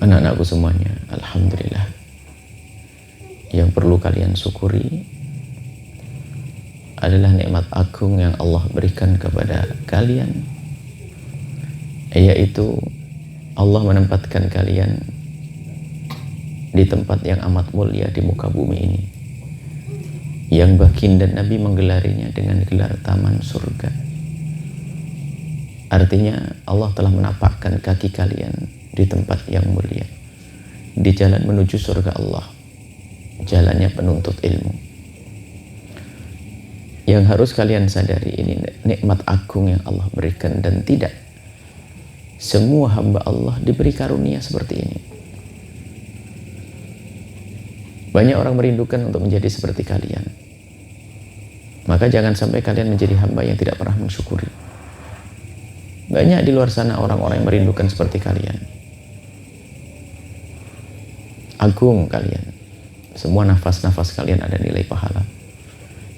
Anak-anakku semuanya, alhamdulillah. Yang perlu kalian syukuri adalah nikmat agung yang Allah berikan kepada kalian, yaitu Allah menempatkan kalian di tempat yang amat mulia di muka bumi ini, yang baginda Nabi menggelarinya dengan gelar taman surga. Artinya Allah telah menapakkan kaki kalian di tempat yang mulia, di jalan menuju surga Allah, jalannya penuntut ilmu. Yang harus kalian sadari, ini nikmat agung yang Allah berikan, dan tidak semua hamba Allah diberi karunia seperti ini. Banyak orang merindukan untuk menjadi seperti kalian, maka jangan sampai kalian menjadi hamba yang tidak pernah mensyukuri. Banyak di luar sana orang-orang yang merindukan seperti kalian. Agung kalian, semua nafas-nafas kalian ada nilai pahala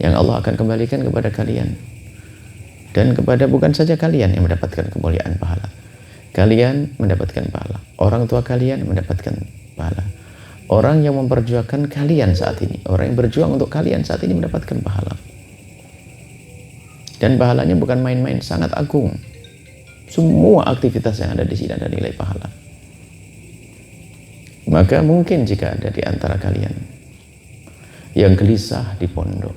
yang Allah akan kembalikan kepada kalian, dan kepada bukan saja kalian yang mendapatkan kemuliaan pahala, kalian mendapatkan pahala, orang tua kalian mendapatkan pahala, orang yang memperjuangkan kalian saat ini, orang yang berjuang untuk kalian saat ini mendapatkan pahala, dan pahalanya bukan main-main, sangat agung. Semua aktivitas yang ada di sini ada nilai pahala. Maka mungkin jika ada di antara kalian yang gelisah di pondok,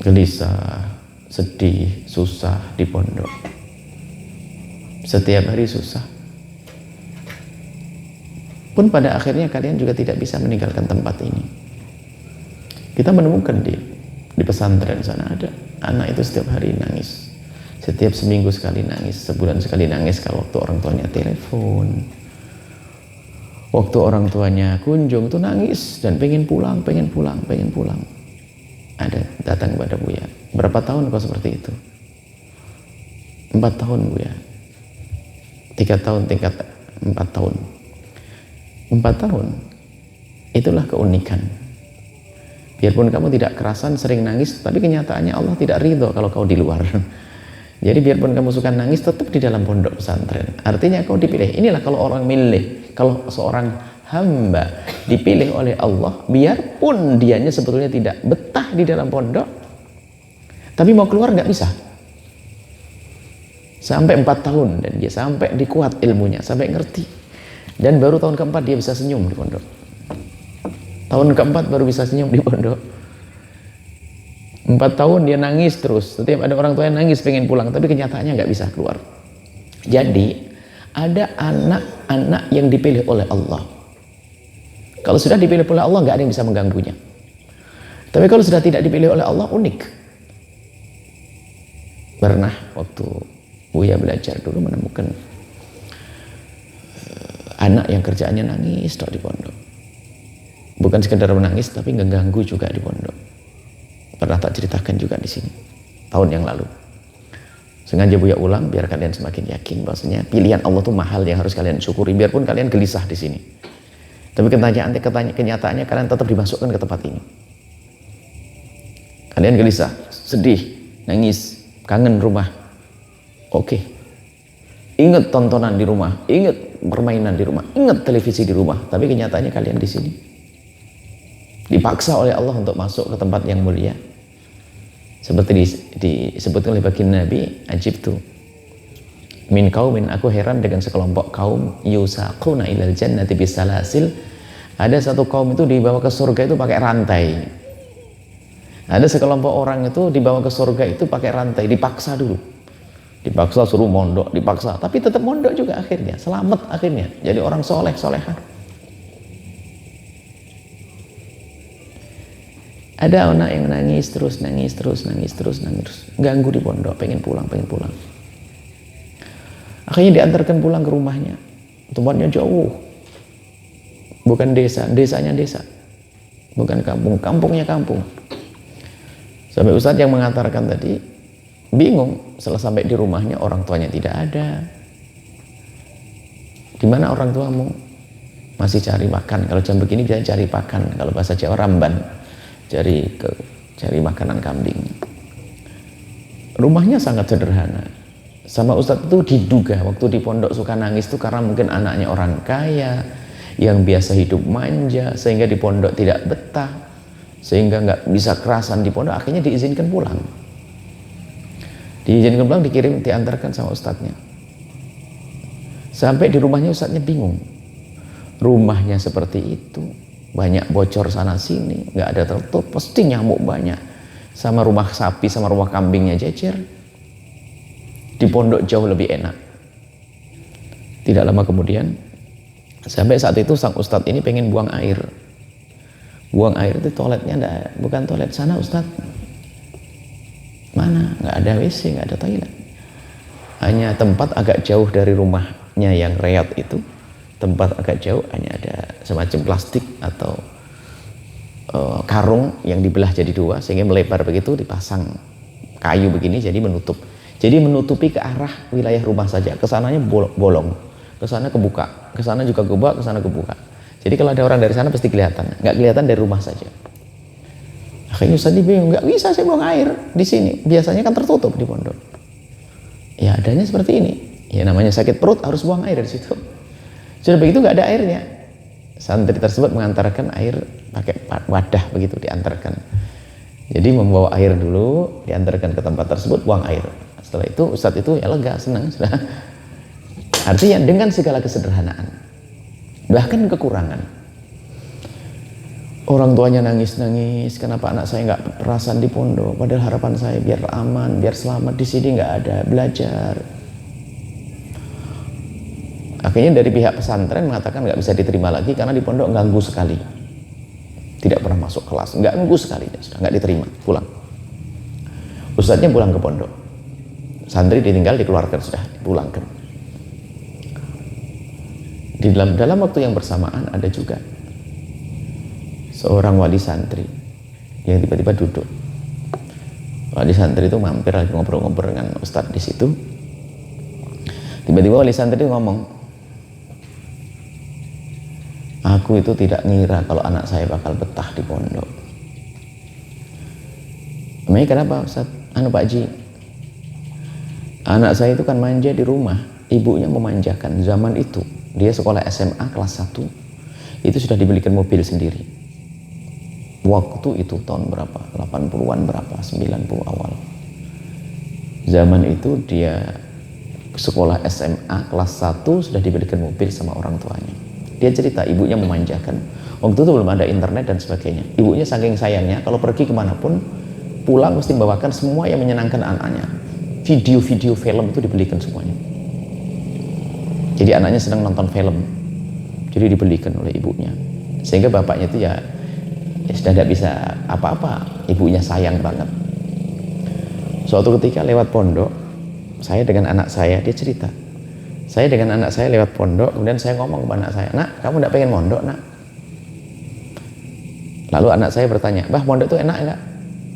gelisah, sedih, susah di pondok, setiap hari susah, pun pada akhirnya kalian juga tidak bisa meninggalkan tempat ini. Kita menemukan di pesantren sana ada anak itu setiap hari nangis, setiap seminggu sekali nangis, sebulan sekali nangis kalau waktu orang tuanya telepon. Waktu orang tuanya kunjung tuh nangis dan pengen pulang. Ada datang kepada Buya, berapa tahun kau seperti itu? 4 tahun Buya. 3 tahun, tingkat 4 tahun. 4 tahun. Itulah keunikan. Biarpun kamu tidak kerasan sering nangis, tapi kenyataannya Allah tidak ridho kalau kau di luar. Jadi biarpun kamu suka nangis, tetap di dalam pondok pesantren. Artinya kau dipilih. Inilah kalau orang milih, kalau seorang hamba dipilih oleh Allah, biarpun dianya sebetulnya tidak betah di dalam pondok, tapi mau keluar nggak bisa. Sampai 4 tahun, dan dia sampai dikuat ilmunya, sampai ngerti. Dan baru tahun keempat dia bisa senyum di pondok. Tahun keempat baru bisa senyum di pondok. 4 tahun dia nangis terus, setiap ada orang tua yang nangis pengen pulang, tapi kenyataannya nggak bisa keluar. Jadi ada anak-anak yang dipilih oleh Allah. Kalau sudah dipilih oleh Allah, nggak ada yang bisa mengganggunya. Tapi kalau sudah tidak dipilih oleh Allah, unik. Pernah waktu Buya belajar dulu menemukan anak yang kerjaannya nangis di pondok. Bukan sekedar menangis, tapi ngeganggu juga di pondok. Pernah tak ceritakan juga di sini tahun yang lalu. Sengaja Buya ulang biar kalian semakin yakin bahwasanya pilihan Allah itu mahal yang harus kalian syukuri, biarpun kalian gelisah di sini. Tapi kenyataannya kalian tetap dimasukkan ke tempat ini. Kalian gelisah, sedih, nangis, kangen rumah. Oke. Ingat tontonan di rumah, ingat permainan di rumah, ingat televisi di rumah, tapi kenyataannya kalian di sini. Dipaksa oleh Allah untuk masuk ke tempat yang mulia. Seperti disebutkan oleh baginda Nabi, ajibtu min qaumin, aku heran dengan sekelompok kaum yusaquna ilal jannati bisalasil. Ada satu kaum itu dibawa ke surga itu pakai rantai. Ada sekelompok orang itu dibawa ke surga itu pakai rantai, dipaksa dulu. Dipaksa suruh mondok, dipaksa, tapi tetap mondok juga akhirnya, selamat akhirnya. Jadi orang soleh, solehah. Ada anak yang nangis terus, ganggu di pondok, pengen pulang. Akhirnya diantarkan pulang ke rumahnya. Tempatnya jauh, bukan desa, desanya desa, bukan kampung, kampungnya kampung. Sampai Ustadz yang mengantarkan tadi bingung, setelah sampai di rumahnya orang tuanya tidak ada. Di mana orang tuamu? Masih cari makan. Kalau jam begini bisa cari pakan. Kalau bahasa Jawa ramban. Cari makanan kambing. Rumahnya sangat sederhana. Sama Ustadz itu diduga waktu di pondok suka nangis itu karena mungkin anaknya orang kaya yang biasa hidup manja, sehingga di pondok tidak betah, sehingga nggak bisa kerasan di pondok, akhirnya diizinkan pulang. Diizinkan pulang, diantarkan sama Ustadznya. Sampai di rumahnya Ustadznya bingung. Rumahnya seperti itu, banyak bocor sana sini, nggak ada tertutup, pasti nyamuk banyak. Sama rumah sapi, sama rumah kambingnya jejer. Di pondok jauh lebih enak. Tidak lama kemudian, sampai saat itu sang Ustadz ini pengen buang air. Buang air itu toiletnya bukan toilet sana Ustadz. Mana? Nggak ada WC, nggak ada toilet. Hanya tempat agak jauh dari rumahnya yang reot itu. Tempat agak jauh hanya ada semacam plastik atau karung yang dibelah jadi dua sehingga melebar begitu, dipasang kayu begini jadi menutup. Jadi menutupi ke arah wilayah rumah saja, kesananya bolong, kesana kebuka, kesana juga kebuka, kesana kebuka. Jadi kalau ada orang dari sana pasti kelihatan, nggak kelihatan dari rumah saja. Akhirnya Ustaz bingung, nggak bisa saya buang air di sini, biasanya kan tertutup di pondok. Ya adanya seperti ini, ya namanya sakit perut harus buang air di situ. Sudah begitu nggak ada airnya, santri tersebut mengantarkan air pakai wadah begitu diantarkan. Jadi membawa air dulu, diantarkan ke tempat tersebut, buang air. Setelah itu Ustadz itu ya lega, senang sudah. Artinya dengan segala kesederhanaan, bahkan kekurangan. Orang tuanya nangis-nangis, kenapa anak saya nggak perasan di pondok? Padahal harapan saya biar aman, biar selamat di sini, nggak ada belajar. Akhirnya dari pihak pesantren mengatakan nggak bisa diterima lagi karena di pondok ganggu sekali. Tidak pernah masuk kelas, nggak ganggu sekali, sudah nggak diterima, pulang. Ustadznya pulang ke pondok. Santri ditinggal, dikeluarkan, sudah dipulangkan. Di dalam waktu yang bersamaan ada juga seorang wali santri yang tiba-tiba duduk. Wali santri itu mampir lagi ngobrol-ngobrol dengan Ustadz di situ. Tiba-tiba wali santri itu ngomong, aku itu tidak ngira kalau anak saya bakal betah di pondok. Emangnya kenapa Ustadz? Pak Haji, anak saya itu kan manja di rumah, ibunya memanjakan. Zaman itu dia sekolah SMA kelas 1 itu sudah dibelikan mobil sendiri. Waktu itu tahun berapa? 80-an berapa? 90 awal. Zaman itu dia sekolah SMA kelas 1 sudah dibelikan mobil sama orang tuanya. Dia cerita ibunya memanjakan. Waktu itu belum ada internet dan sebagainya. Ibunya saking sayangnya kalau pergi kemanapun pulang mesti membawakan semua yang menyenangkan anaknya. Video-video film itu dibelikan semuanya. Jadi anaknya sedang nonton film, jadi dibelikan oleh ibunya. Sehingga bapaknya itu ya sudah tidak bisa apa-apa. Ibunya sayang banget. Suatu ketika lewat pondok, saya dengan anak saya, dia cerita. Saya dengan anak saya lewat pondok, kemudian saya ngomong kepada anak saya, nak, kamu tidak pengen mondok, nak? Lalu anak saya bertanya, bah, mondok itu enak enggak?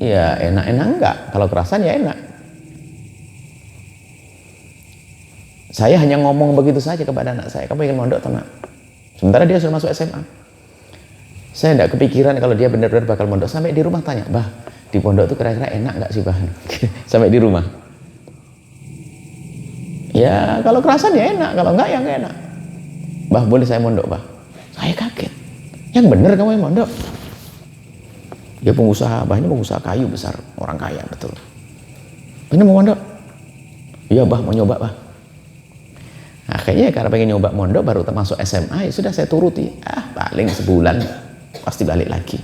Ya enak-enak enggak, kalau kerasan ya enak. Saya hanya ngomong begitu saja kepada anak saya, kamu ingin mondok atau nak? Sementara dia sudah masuk SMA. Saya tidak kepikiran kalau dia benar-benar bakal mondok. Sampai di rumah tanya, bah, di pondok itu kira-kira enak nggak sih, bah? Sampai di rumah. Ya kalau kerasan ya enak, kalau enggak ya enggak enak. Bah, boleh saya mondok, bah? Saya kaget. Yang benar kamu yang mondok? Dia pengusaha, bah, ini pengusaha kayu besar, orang kaya betul. Ini mau mondok? Iya, bah, mau nyoba, bah. Akhirnya karena pengen nyoba mondok baru termasuk SMA, ya sudah saya turuti. Paling sebulan pasti balik lagi.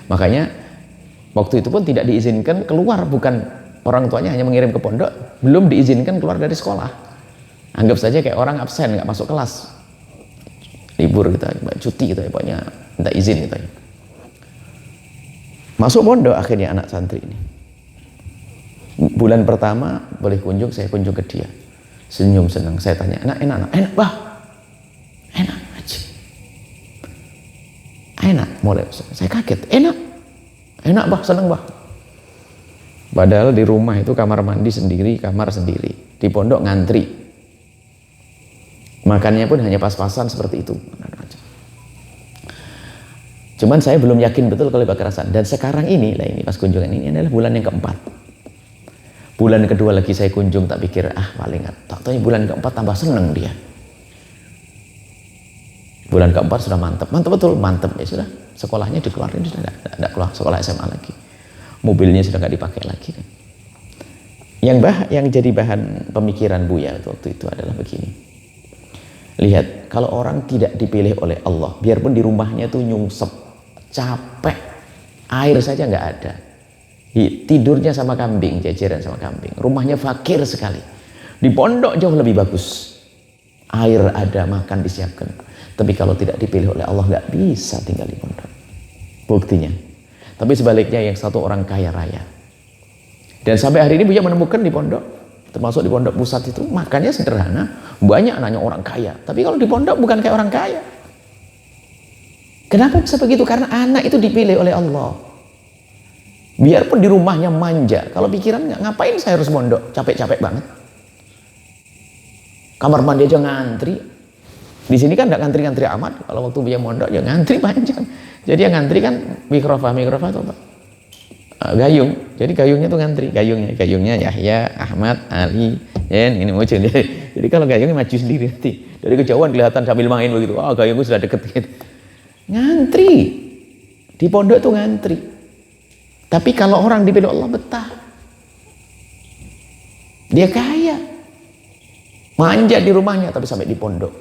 Makanya waktu itu pun tidak diizinkan keluar, bukan orang tuanya hanya mengirim ke pondok, belum diizinkan keluar dari sekolah. Anggap saja kayak orang absen, nggak masuk kelas, libur gitu, cuti gitu ya, pokoknya minta izin gitu ya. Masuk pondok akhirnya anak santri ini. Bulan pertama boleh kunjung, saya kunjung ke dia. Senyum senang, saya tanya, enak, bah, enak aja, enak, mulai, saya kaget, enak bah, senang bah. Padahal di rumah itu kamar mandi sendiri, kamar sendiri, di pondok ngantri, makannya pun hanya pas-pasan seperti itu. Cuman saya belum yakin betul kalau kekerasan. Dan sekarang ini, lah ini pas kunjungan ini adalah bulan yang keempat. Bulan kedua lagi saya kunjung, tak pikir paling tak tahu bulan keempat tambah seneng dia. Bulan keempat sudah mantep betul, mantep ya sudah. Sekolahnya dikeluarin, sudah tidak keluar sekolah SMA lagi. Mobilnya sudah nggak dipakai lagi kan. Yang jadi bahan pemikiran Buya waktu itu adalah begini. Lihat, kalau orang tidak dipilih oleh Allah, biarpun di rumahnya itu nyungsep, capek, air saja nggak ada. Tidurnya sama kambing, jajaran sama kambing. Rumahnya fakir sekali. Di pondok jauh lebih bagus. Air ada, makan disiapkan. Tapi kalau tidak dipilih oleh Allah, nggak bisa tinggal di pondok. Buktinya. Tapi sebaliknya yang satu orang kaya raya. Dan sampai hari ini Buya menemukan di pondok, termasuk di pondok pusat itu, makannya sederhana. Banyak anaknya orang kaya. Tapi kalau di pondok bukan kayak orang kaya. Kenapa bisa begitu? Karena anak itu dipilih oleh Allah. Biarpun di rumahnya manja, kalau pikiran ngapain saya harus mondok, capek-capek banget. Kamar mandi aja ngantri. Di sini kan nggak ngantri-ngantri amat. Kalau waktu Buya mondok ya ngantri panjang. Jadi yang ngantri kan mikrofon itu apa? Gayung. Jadi gayungnya tuh ngantri. Gayungnya Yahya, Ahmad, Ali, Yen, ini Mujin. Jadi kalau gayungnya maju sendiri nanti. Dari kejauhan kelihatan sambil main begitu. Gayungku sudah deket gitu. Ngantri. Di pondok tuh ngantri. Tapi kalau orang dipilih Allah betah. Dia kaya. Manja di rumahnya tapi sampai di pondok.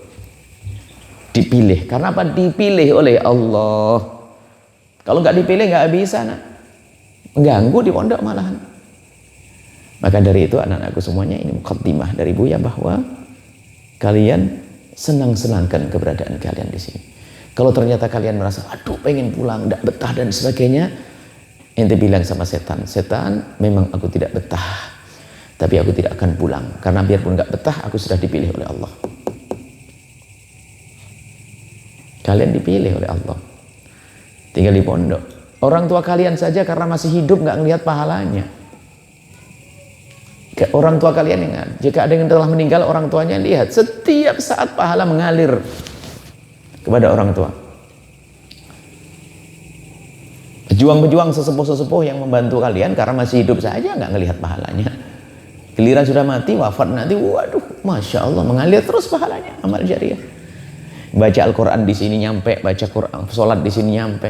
Dipilih. Karena apa? Dipilih oleh Allah. Kalau nggak dipilih nggak bisa nak. Ganggu di pondok malahan. Maka dari itu anak-anakku semuanya, ini muqaddimah dari Buya bahwa kalian senang-senangkan keberadaan kalian di sini. Kalau ternyata kalian merasa aduh pengen pulang, tidak betah dan sebagainya, ente bilang sama setan, setan memang aku tidak betah, tapi aku tidak akan pulang karena biarpun nggak betah aku sudah dipilih oleh Allah. Kalian dipilih oleh Allah, tinggal di pondok. Orang tua kalian saja karena masih hidup nggak ngelihat pahalanya. Orang tua kalian ingat, jika ada yang telah meninggal, orang tuanya lihat setiap saat pahala mengalir kepada orang tua. Pejuang-pejuang sesepuh-sesepuh yang membantu kalian karena masih hidup saja nggak ngelihat pahalanya. Giliran sudah mati, wafat nanti, waduh, masya Allah mengalir terus pahalanya, amal jariah. Baca Al-Quran di sini nyampe, baca Quran, sholat di sini nyampe,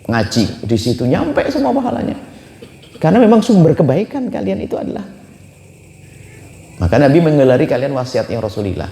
ngaji di situ nyampe semua pahalanya. Karena memang sumber kebaikan kalian itu adalah. Maka Nabi menggelari kalian wasiatnya Rasulullah.